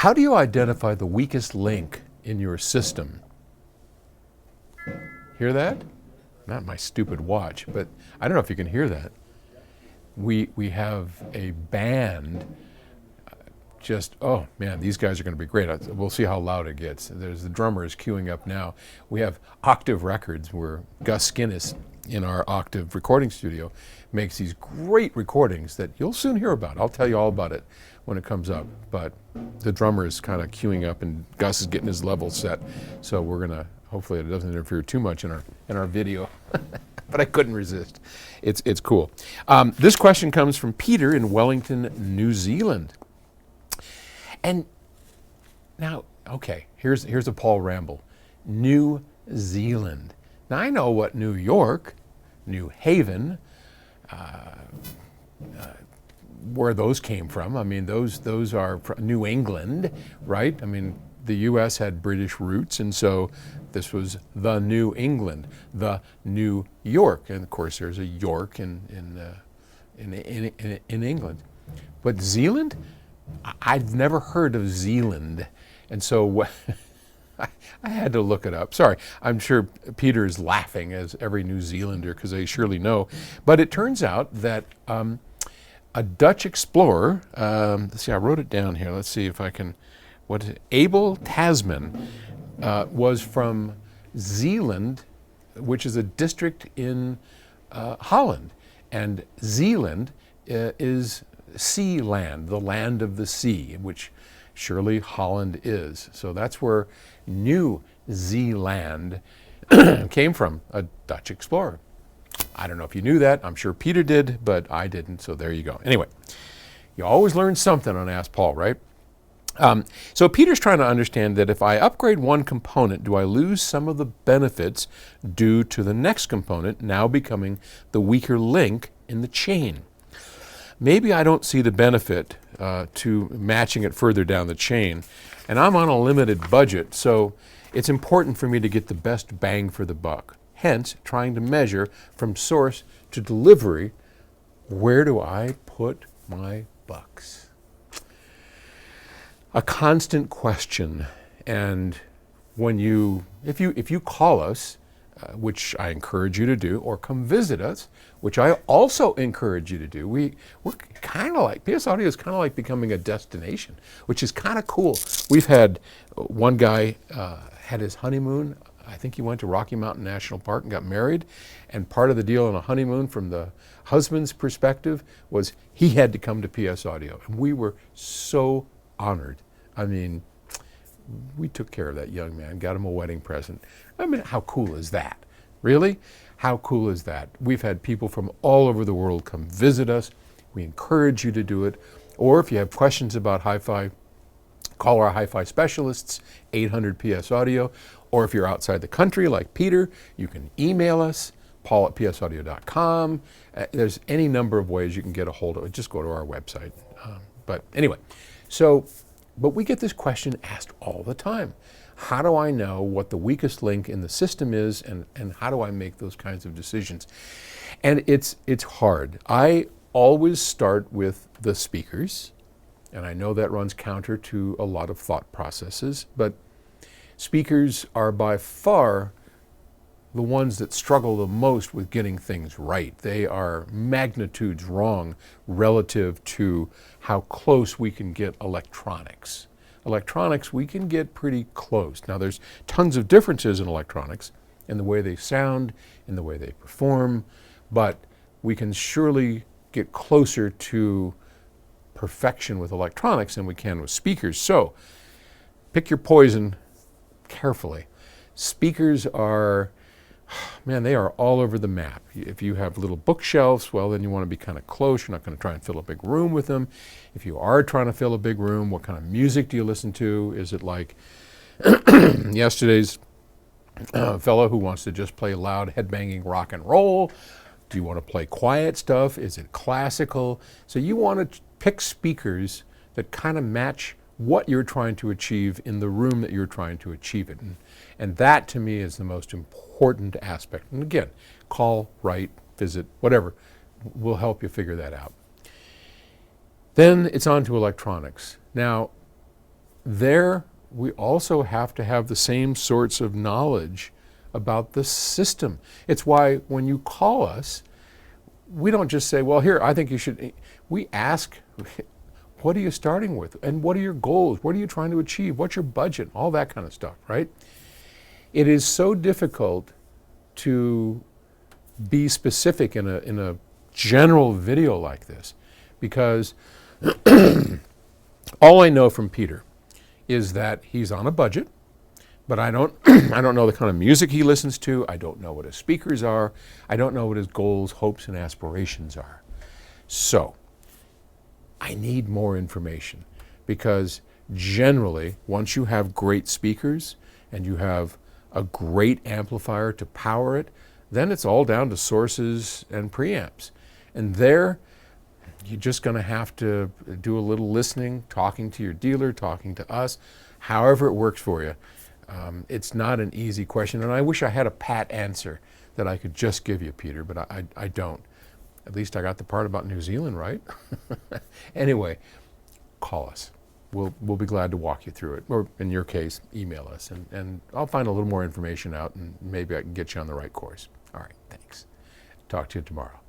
How do you identify the weakest link in your system? Hear that? Not my stupid watch, but I don't know if you can hear that. We have a band. Just, oh man, these guys are going to be great. We'll see how loud it gets. There's the drummer is queuing up now. We have Octave Records, where Gus Skinnis in our Octave recording studio makes these great recordings that you'll soon hear about. I'll tell you all about it when it comes up. But the drummer is kind of queuing up, and Gus is getting his level set. So we're gonna, hopefully it doesn't interfere too much in our video. But I couldn't resist. It's cool. This question comes from Peter in Wellington, New Zealand. And now, okay, here's a Paul ramble. New Zealand. Now I know what New York, New Haven, where those came from. I mean, those are New England, right? I mean, the U.S. had British roots, and so this was the New England, the New York, and of course there's a York in England. But Zealand? I'd never heard of Zealand, and so I had to look it up. Sorry, I'm sure Peter is laughing, as every New Zealander, because they surely know. But it turns out that a Dutch explorer, let's see, I wrote it down here. Let's see if I can, what is it? Abel Tasman was from Zeeland, which is a district in Holland. And Zealand is sea land, the land of the sea, which surely Holland is. So that's where New Zealand came from, a Dutch explorer. I don't know if you knew that. I'm sure Peter did, but I didn't, so there you go. Anyway, you always learn something on Ask Paul, right? So Peter's trying to understand that if I upgrade one component, do I lose some of the benefits due to the next component now becoming the weaker link in the chain? Maybe I don't see the benefit to matching it further down the chain, and I'm on a limited budget, so it's important for me to get the best bang for the buck. Hence, trying to measure from source to delivery, where do I put my bucks? A constant question, and when if you call us, which I encourage you to do, or come visit us, which I also encourage you to do. We're kind of like, PS Audio is kind of like becoming a destination, which is kind of cool. We've had one guy had his honeymoon. I think he went to Rocky Mountain National Park and got married. And part of the deal on a honeymoon from the husband's perspective was he had to come to PS Audio. And we were so honored. I mean, we took care of that young man, got him a wedding present. I mean, how cool is that? Really? How cool is that? We've had people from all over the world come visit us. We encourage you to do it. Or if you have questions about hi-fi, call our hi-fi specialists, 800 PS Audio. Or if you're outside the country like Peter, you can email us, paul@psaudio.com. There's any number of ways you can get a hold of it. Just go to our website. But anyway, but we get this question asked all the time. How do I know what the weakest link in the system is, and how do I make those kinds of decisions? And it's hard. I always start with the speakers, and I know that runs counter to a lot of thought processes, but speakers are by far the ones that struggle the most with getting things right. They are magnitudes wrong relative to how close we can get electronics. Electronics, we can get pretty close. Now, there's tons of differences in electronics, in the way they sound, in the way they perform, but we can surely get closer to perfection with electronics than we can with speakers. So, pick your poison carefully. Speakers are, man, they are all over the map. If you have little bookshelves, well, then you want to be kind of close. You're not going to try and fill a big room with them. If you are trying to fill a big room, what kind of music do you listen to? Is it like yesterday's fellow who wants to just play loud, headbanging rock and roll? Do you want to play quiet stuff? Is it classical? So you want to pick speakers that kind of match what you're trying to achieve in the room that you're trying to achieve it in. And that, to me, is the most important aspect. And again, call, write, visit, whatever will help you figure that out. Then it's on to electronics. Now, there we also have to have the same sorts of knowledge about the system. It's why when you call us, we don't just say, well, here, I think you should. We ask, what are you starting with? And what are your goals? What are you trying to achieve? What's your budget? All that kind of stuff, right? It is so difficult to be specific in a general video like this, because all I know from Peter is that he's on a budget, but I don't I don't know the kind of music he listens to. I don't know what his speakers are. I don't know what his goals, hopes, and aspirations are. So I need more information, because generally, once you have great speakers and you have a great amplifier to power it, then it's all down to sources and preamps. And there, you're just going to have to do a little listening, talking to your dealer, talking to us, however it works for you. It's not an easy question, and I wish I had a pat answer that I could just give you, Peter, but I don't. At least I got the part about New Zealand right. Anyway, call us. We'll be glad to walk you through it, or in your case, email us, and I'll find a little more information out, and maybe I can get you on the right course. All right, thanks. Talk to you tomorrow.